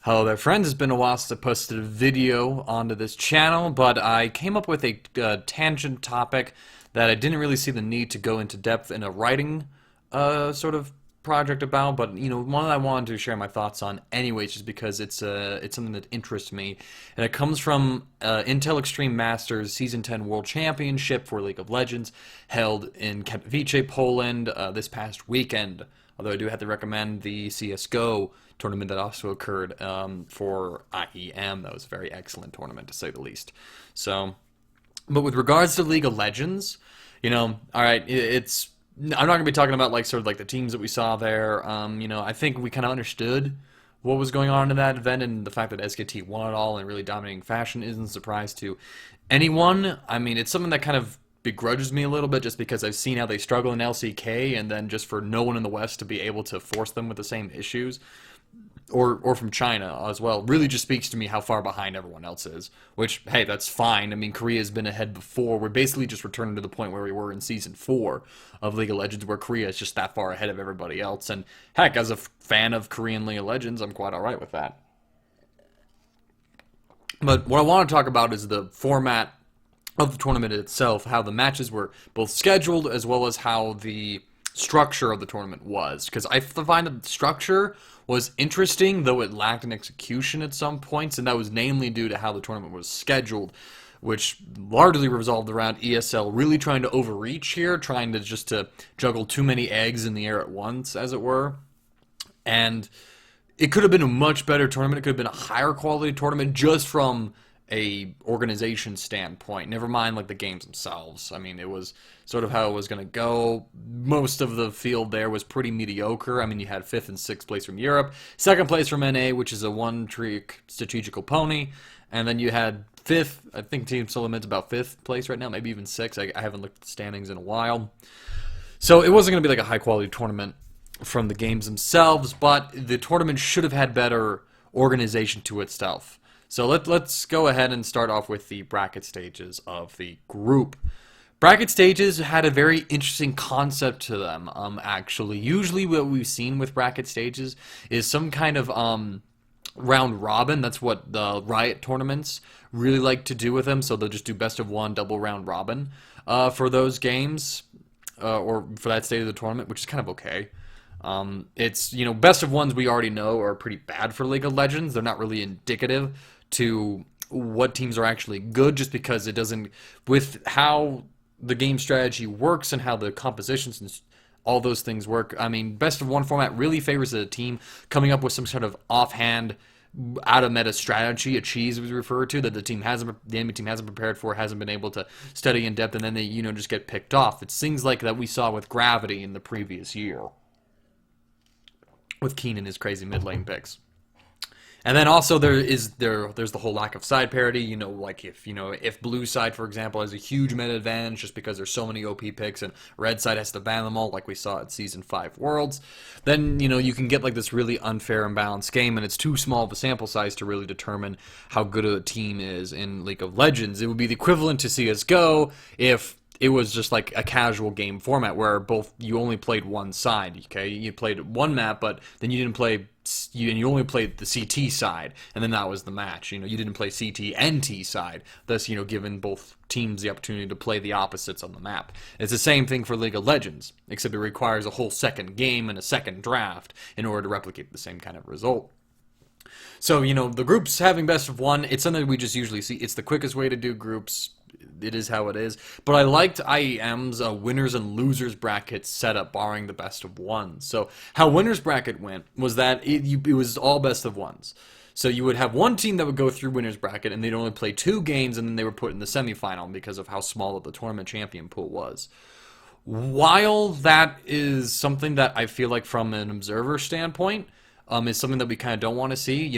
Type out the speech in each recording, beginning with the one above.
Hello there, friends. It's been a while since I posted a video onto this channel, but I came up with a tangent topic that I didn't really see the need to go into depth in a writing sort of project about, but one that I wanted to share my thoughts on anyways, just because it's something that interests me, and it comes from Intel Extreme Masters Season 10 World Championship for League of Legends, held in Katowice, Poland, this past weekend. Although I do have to recommend the CSGO tournament that also occurred for IEM. That was a very excellent tournament, to say the least. So, but with regards to League of Legends, all right, I'm not going to be talking about sort of the teams that we saw there. I think we kind of understood what was going on in that event, and the fact that SKT won it all in really dominating fashion isn't a surprise to anyone. I mean, it's something that kind of begrudges me a little bit, just because I've seen how they struggle in LCK, and then just for no one in the West to be able to force them with the same issues, or from China as well, really just speaks to me how far behind everyone else is. Which, hey, that's fine. I mean, Korea's been ahead before. We're basically just returning to the point where we were in Season 4 of League of Legends, where Korea is just that far ahead of everybody else. And heck, as a fan of Korean League of Legends, I'm quite alright with that. But what I want to talk about is the format of the tournament itself, how the matches were both scheduled, as well as how the structure of the tournament was. Because I find that the structure was interesting, though it lacked an execution at some points, and that was namely due to how the tournament was scheduled, which largely revolved around ESL really trying to overreach here, trying to just to juggle too many eggs in the air at once, as it were. And it could have been a much better tournament. It could have been a higher quality tournament just from a organization standpoint, never mind the games themselves. I mean, it was sort of how it was going to go. Most of the field there was pretty mediocre. I mean, you had 5th and 6th place from Europe, 2nd place from NA, which is a one-trick strategical pony, and then you had 5th, I think Team Solomon's about 5th place right now, maybe even 6th. I haven't looked at the standings in a while. So it wasn't going to be a high-quality tournament from the games themselves, but the tournament should have had better organization to itself. So let's go ahead and start off with the bracket stages of the group. Bracket stages had a very interesting concept to them, actually. Usually what we've seen with bracket stages is some kind of round robin. That's what the Riot tournaments really like to do with them, so they'll just do best of one, double round robin for those games, or for that stage of the tournament, which is kind of okay. It's, best of ones we already know are pretty bad for League of Legends. They're not really indicative to what teams are actually good, just because it doesn't, with how the game strategy works and how the compositions and all those things work. I mean, best of one format really favors a team coming up with some sort of offhand, out of meta strategy, a cheese as we refer to, that the enemy team hasn't prepared for, hasn't been able to study in depth, and then they, just get picked off. It's things like that we saw with Gravity in the previous year, with Keen and his crazy mid lane picks. And then also there's the whole lack of side parity. If blue side, for example, has a huge meta advantage just because there's so many OP picks, and red side has to ban them all, like we saw at Season 5 Worlds, then you can get this really unfair and balanced game, and it's too small of a sample size to really determine how good a team is in League of Legends. It would be the equivalent to CSGO if it was just a casual game format where you only played one side. Okay, you played one map, but then you didn't play. You only played the CT side, and then that was the match. You didn't play CT and T side, thus giving both teams the opportunity to play the opposites on the map. It's the same thing for League of Legends, except it requires a whole second game and a second draft in order to replicate the same kind of result. So, the groups having best of one, it's something we just usually see. It's the quickest way to do groups. It is how it is. But I liked IEM's winners and losers bracket setup, barring the best of ones. So how winners bracket went was that it was all best of ones. So you would have one team that would go through winners bracket, and they'd only play 2 games, and then they were put in the semifinal because of how small the tournament champion pool was. While that is something that I feel like from an observer standpoint, is something that we kind of don't want to see.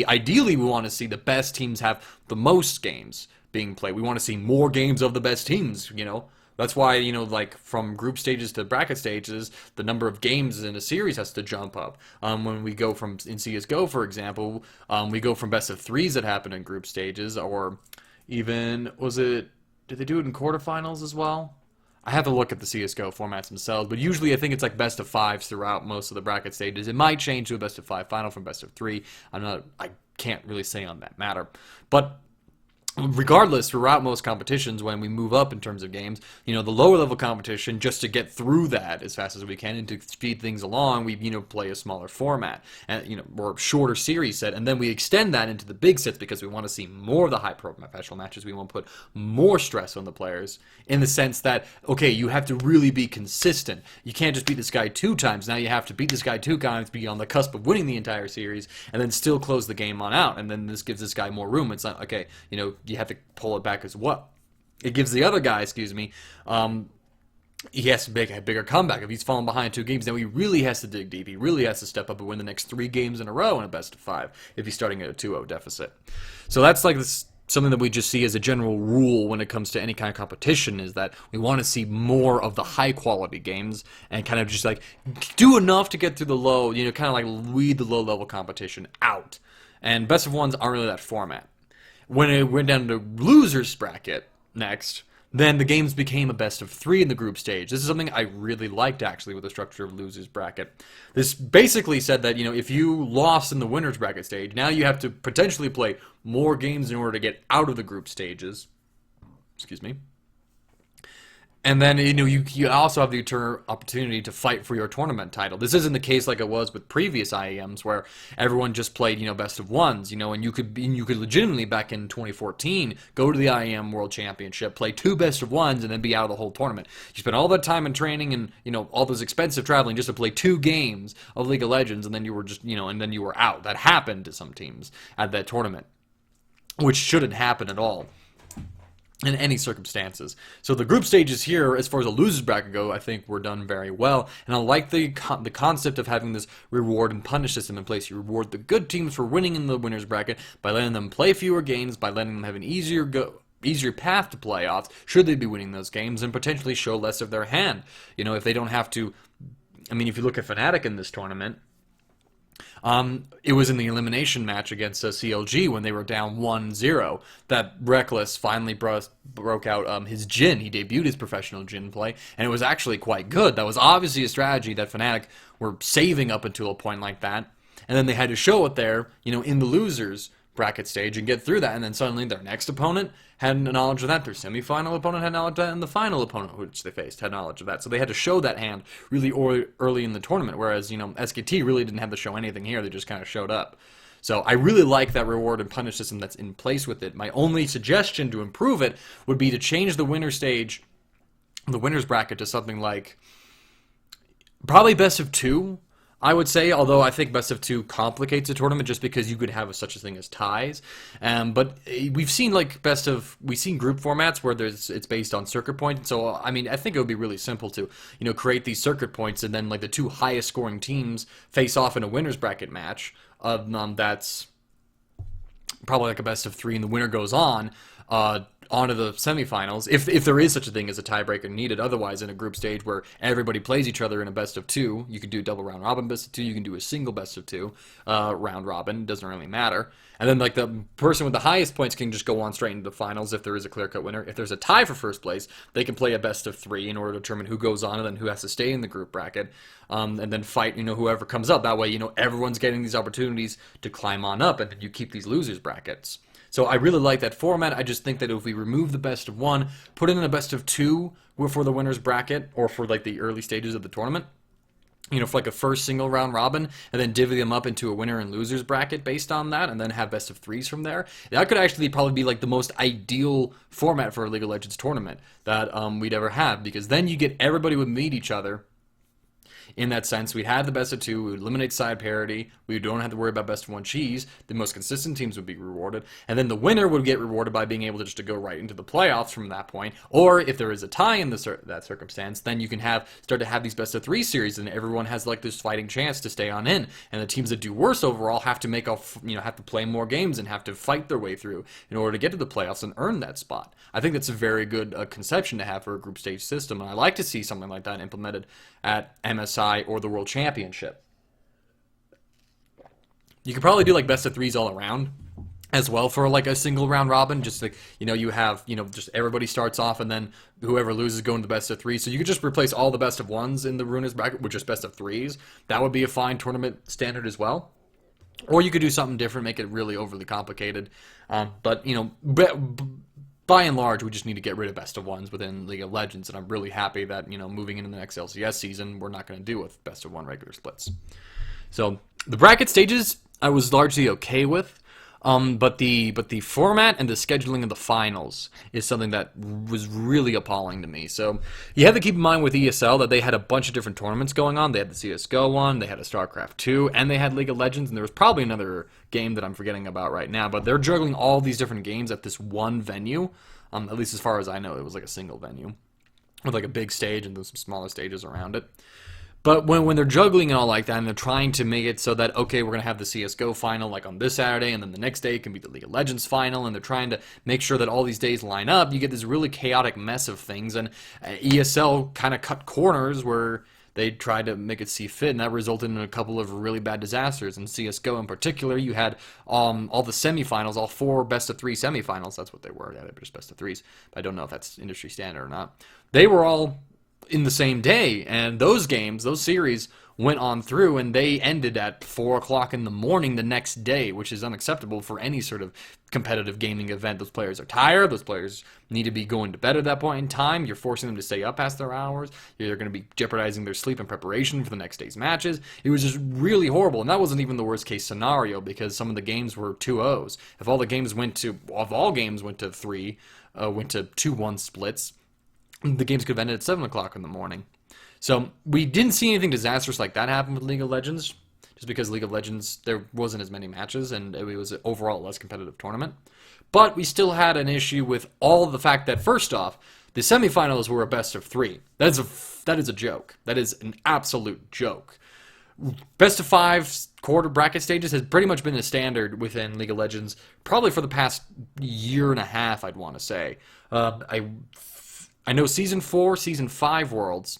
Ideally we want to see the best teams have the most games being played. We want to see more games of the best teams, That's why, from group stages to bracket stages, the number of games in a series has to jump up. When we go from, in CSGO, for example, we go from best of 3s that happen in group stages, or even, did they do it in quarterfinals as well? I have to look at the CSGO formats themselves, but usually I think it's like best of fives throughout most of the bracket stages. It might change to a best of five final from best of three. I can't really say on that matter. But regardless, throughout most competitions, when we move up in terms of games, the lower level competition, just to get through that as fast as we can and to speed things along, we, play a smaller format and, or shorter series set, and then we extend that into the big sets because we want to see more of the high professional matches. We want to put more stress on the players in the sense that, okay, you have to really be consistent. You can't just beat this guy 2 times. Now you have to beat this guy 2 times, be on the cusp of winning the entire series, and then still close the game on out. And then this gives this guy more room. It's not, okay, you have to pull it back as well. It gives the other guy, he has to make a bigger comeback. If he's fallen behind 2 games, then he really has to dig deep. He really has to step up and win the next 3 games in a row in a best of 5 if he's starting at a 2-0 deficit. So that's like something that we just see as a general rule when it comes to any kind of competition, is that we want to see more of the high quality games and kind of just like do enough to get through the low, kind of like weed the low level competition out. And best of ones aren't really that format. When it went down to losers bracket next, then the games became a best of 3 in the group stage. This is something I really liked, actually, with the structure of losers bracket. This basically said that, if you lost in the winners bracket stage, now you have to potentially play more games in order to get out of the group stages. Excuse me. And then, you also have the opportunity to fight for your tournament title. This isn't the case like it was with previous IEMs where everyone just played, best of ones, and you could legitimately, back in 2014, go to the IEM World Championship, play 2 best of ones, and then be out of the whole tournament. You spent all that time in training and, all those expensive traveling just to play 2 games of League of Legends, and then you were just, and then you were out. That happened to some teams at that tournament, which shouldn't happen at all in any circumstances. So the group stages here, as far as the losers bracket go, I think were done very well. And I like the concept of having this reward and punish system in place. You reward the good teams for winning in the winners bracket by letting them play fewer games, by letting them have an easier path to playoffs, should they be winning those games, and potentially show less of their hand. If they don't have to... if you look at Fnatic in this tournament, it was in the elimination match against CLG when they were down 1-0 that Reckless finally broke out his Jhin. He debuted his professional Jhin play, and it was actually quite good. That was obviously a strategy that Fnatic were saving up until a point like that, and then they had to show it there, in the losers bracket stage and get through that, and then suddenly their next opponent had knowledge of that, their semi-final opponent had knowledge of that, and the final opponent which they faced had knowledge of that. So they had to show that hand really early in the tournament, whereas, SKT really didn't have to show anything here, they just kind of showed up. So I really like that reward and punish system that's in place with it. My only suggestion to improve it would be to change the winner stage, the winners bracket, to something like probably best of 2. I would say, although I think best of 2 complicates a tournament just because you could have such a thing as ties. But we've seen group formats where it's based on circuit points. So I think it would be really simple to create these circuit points, and then like the 2 highest scoring teams face off in a winners bracket match. That's probably like a best of 3, and the winner goes on onto the semifinals, if there is such a thing as a tiebreaker needed. Otherwise, in a group stage where everybody plays each other in a best of 2, you could do a double round robin best of 2, you can do a single best of 2 round robin, doesn't really matter. And then like the person with the highest points can just go on straight into the finals if there is a clear-cut winner. If there's a tie for first place, they can play a best of 3 in order to determine who goes on and then who has to stay in the group bracket, and then fight whoever comes up. That way everyone's getting these opportunities to climb on up, and then you keep these losers brackets. So I really like that format. I just think that if we remove the best of 1, put in a best of 2 for the winners bracket, or for like the early stages of the tournament, for like a first single round robin, and then divvy them up into a winner and losers bracket based on that, and then have best of 3s from there. That could actually probably be like the most ideal format for a League of Legends tournament that we'd ever have, because then you get everybody would meet each other. In that sense, we'd have the best of 2, we would eliminate side parity, we don't have to worry about best of 1 cheese, the most consistent teams would be rewarded, and then the winner would get rewarded by being able to go right into the playoffs from that point. Or if there is a tie in that circumstance, then you can start to have these best of 3 series, and everyone has like this fighting chance to stay on in, and the teams that do worse overall have to have to play more games and have to fight their way through in order to get to the playoffs and earn that spot. I think that's a very good conception to have for a group stage system, and I like to see something like that implemented at MSI or the World Championship. You could probably do like best of 3s all around, as well for like a single round robin. Just like, you have, just everybody starts off and then whoever loses go into the best of three. So you could just replace all the best of ones in the Runas bracket with just best of threes. That would be a fine tournament standard as well. Or you could do something different, make it really overly complicated. But by and large, we just need to get rid of best of ones within League of Legends, and I'm really happy that, moving into the next LCS season, we're not going to deal with best of one regular splits. So the bracket stages I was largely okay with. But the format and the scheduling of the finals is something that was really appalling to me. So you have to keep in mind with ESL that they had a bunch of different tournaments going on. They had the CSGO one, they had a StarCraft 2, and they had League of Legends, and there was probably another game that I'm forgetting about right now. But they're juggling all these different games at this one venue. At least as far as I know, it was like a single venue with like a big stage and then some smaller stages around it. But when they're juggling and all like that, and they're trying to make it so that, okay, we're going to have the CSGO final like on this Saturday, and then the next day it can be the League of Legends final, and they're trying to make sure that all these days line up, you get this really chaotic mess of things, and ESL kind of cut corners where they tried to make it see fit, and that resulted in a couple of really bad disasters. In CSGO in particular, you had all the semifinals, all 4 best-of-3 semifinals, that's what they were, yeah, they were just best-of-3s, but I don't know if that's industry standard or not. They were all in the same day, and those games, those series went on through, and they ended at 4 o'clock in the morning the next day, which is unacceptable for any sort of competitive gaming event. Those players are tired, those players need to be going to bed at that point in time, you're forcing them to stay up past their hours, you're going to be jeopardizing their sleep in preparation for the next day's matches. It was just really horrible, and that wasn't even the worst case scenario, because some of the games were 2-0s. If all games went to 3, went to 2-1 splits, the games could have ended at 7 o'clock in the morning. So we didn't see anything disastrous like that happen with League of Legends, just because League of Legends, there wasn't as many matches, and it was overall a less competitive tournament. But we still had an issue with all the fact that, first off, the semifinals were a best of 3. That is a joke. That is an absolute joke. Best of 5 quarter bracket stages has pretty much been the standard within League of Legends, probably for the past year and a half, I'd want to say. I know Season 4, Season 5 Worlds,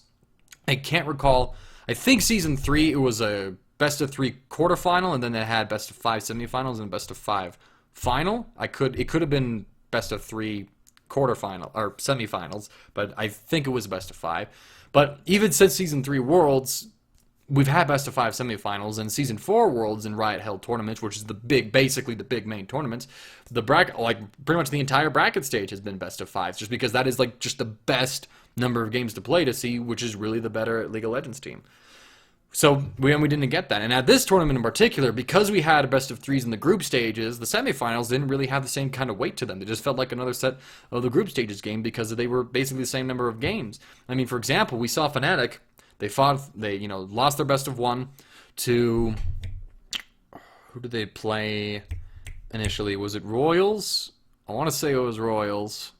I can't recall. I think Season 3, it was a best-of-3 quarterfinal, and then they had best-of-5 semifinals and best-of-5 final. It could have been best-of-3 quarterfinal, or semifinals, but I think it was best-of-5. But even since Season 3 Worlds, we've had best-of-5 semifinals, and Season 4 Worlds and Riot-held tournaments, which is basically the big main tournaments. The bracket, pretty much the entire bracket stage has been best-of-5s, just because that is just the best number of games to play to see which is really the better League of Legends team. So we didn't get that. And at this tournament in particular, because we had a best-of-3s in the group stages, the semifinals didn't really have the same kind of weight to them. They just felt like another set of the group stages game because they were basically the same number of games. I mean, for example, we saw Fnatic. They lost their best-of-1 to... Who did they play initially? Was it Royals? I want to say it was Royals.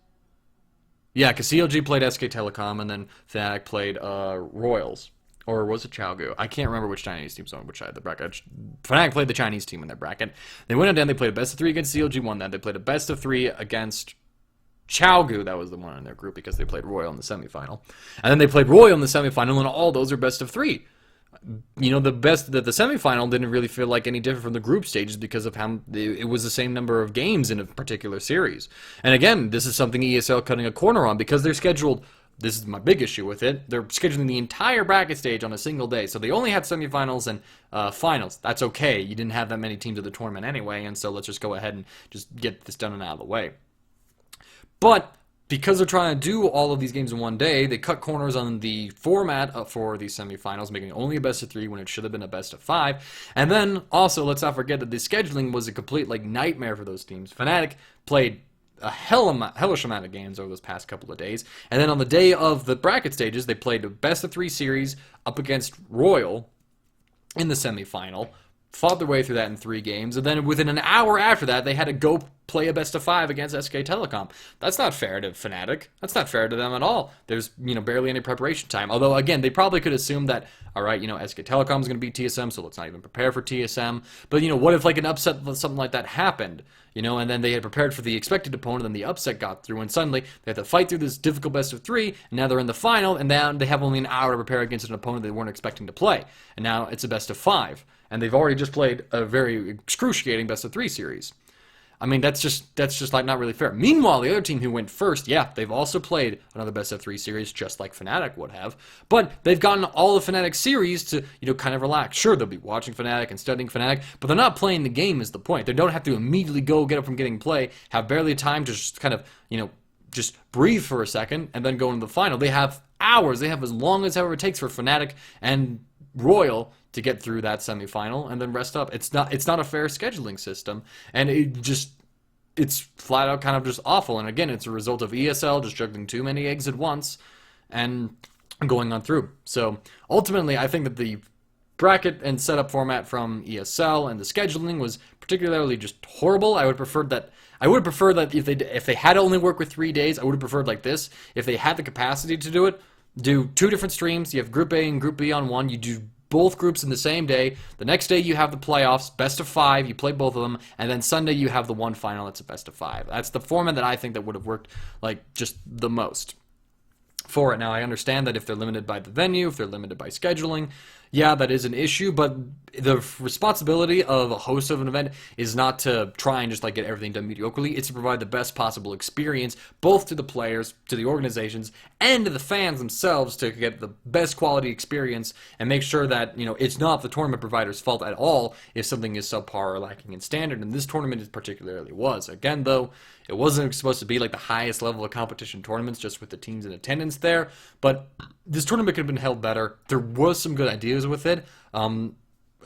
Yeah, because CLG played SK Telecom, and then Fnatic played Royals. Or was it Chaogu? I can't remember which Chinese team's on which side of the bracket. Fnatic played the Chinese team in their bracket. They went down, they played a best-of-3 against CLG, won that. They played a best-of-3 against Chaogu, that was the one in their group, because they played Royal in the semifinal. And then they played Royal in the semifinal, and all those are best-of-3. The semifinal didn't really feel like any different from the group stages because of how it was the same number of games in a particular series. And again, this is something ESL cutting a corner on because they're scheduled. This is my big issue with it. They're scheduling the entire bracket stage on a single day, so they only had semifinals and finals. That's okay. You didn't have that many teams at the tournament anyway, and so let's just go ahead and just get this done and out of the way. But because they're trying to do all of these games in one day, they cut corners on the format for these semifinals, making it only a best-of-3 when it should have been a best-of-5. And then, also, let's not forget that the scheduling was a complete nightmare for those teams. Fnatic played a hellish amount of games over those past couple of days. And then on the day of the bracket stages, they played a best-of-3 series up against Royal in the semifinal, fought their way through that in 3 games, and then within an hour after that, they had to go play a best-of-5 against SK Telecom. That's not fair to Fnatic. That's not fair to them at all. There's, barely any preparation time. Although, again, they probably could assume that, all right, SK Telecom is going to beat TSM, so let's not even prepare for TSM. But, what if, an upset, something like that happened? And then they had prepared for the expected opponent, and the upset got through, and suddenly they have to fight through this difficult best-of-3, and now they're in the final, and now they have only an hour to prepare against an opponent they weren't expecting to play. And now it's a best-of-5. And they've already just played a very excruciating best-of-3 series. I mean, that's just like not really fair. Meanwhile, the other team who went first, yeah, they've also played another best of 3 series, just like Fnatic would have, but they've gotten all the Fnatic series to, kind of relax. Sure, they'll be watching Fnatic and studying Fnatic, but they're not playing the game is the point. They don't have to immediately go get up from getting play, have barely time to just kind of, just breathe for a second and then go into the final. They have hours. They have as long as ever it takes for Fnatic and Royal to get through that semifinal and then rest up. It's not a fair scheduling system, and it's flat out kind of just awful. And again, it's a result of ESL just juggling too many eggs at once and going on through. So ultimately, I think that the bracket and setup format from ESL and the scheduling was particularly just horrible. I would prefer that if they had to only work with 3 days, I would have preferred like this. If they had the capacity to do it, do 2 different streams. You have Group A and Group B on one. You do both groups in the same day. The next day you have the playoffs, best of 5. You play both of them, and then Sunday you have the one final that's a best of 5. That's the format that I think that would have worked like just the most for it. Now, I understand that if they're limited by the venue, if they're limited by scheduling, yeah, that is an issue, but the responsibility of a host of an event is not to try and just like get everything done mediocrely. It's to provide the best possible experience, both to the players, to the organizations, and to the fans themselves to get the best quality experience and make sure that, it's not the tournament provider's fault at all if something is subpar or lacking in standard, and this tournament particularly was. Again, though, it wasn't supposed to be like the highest level of competition tournaments just with the teams in attendance there, but this tournament could have been held better. There was some good ideas with it,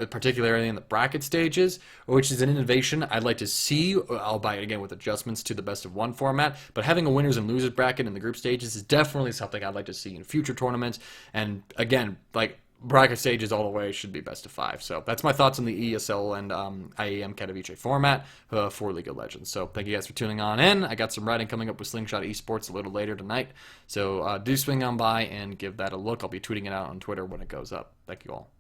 particularly in the bracket stages, which is an innovation I'd like to see, albeit again with adjustments to the best of 1 format, but having a winners and losers bracket in the group stages is definitely something I'd like to see in future tournaments, and again, like, bracket stages all the way should be best of 5. So that's my thoughts on the ESL and IEM Katowice format for League of Legends. So thank you guys for tuning on in. I got some writing coming up with Slingshot Esports a little later tonight. So do swing on by and give that a look. I'll be tweeting it out on Twitter when it goes up. Thank you all.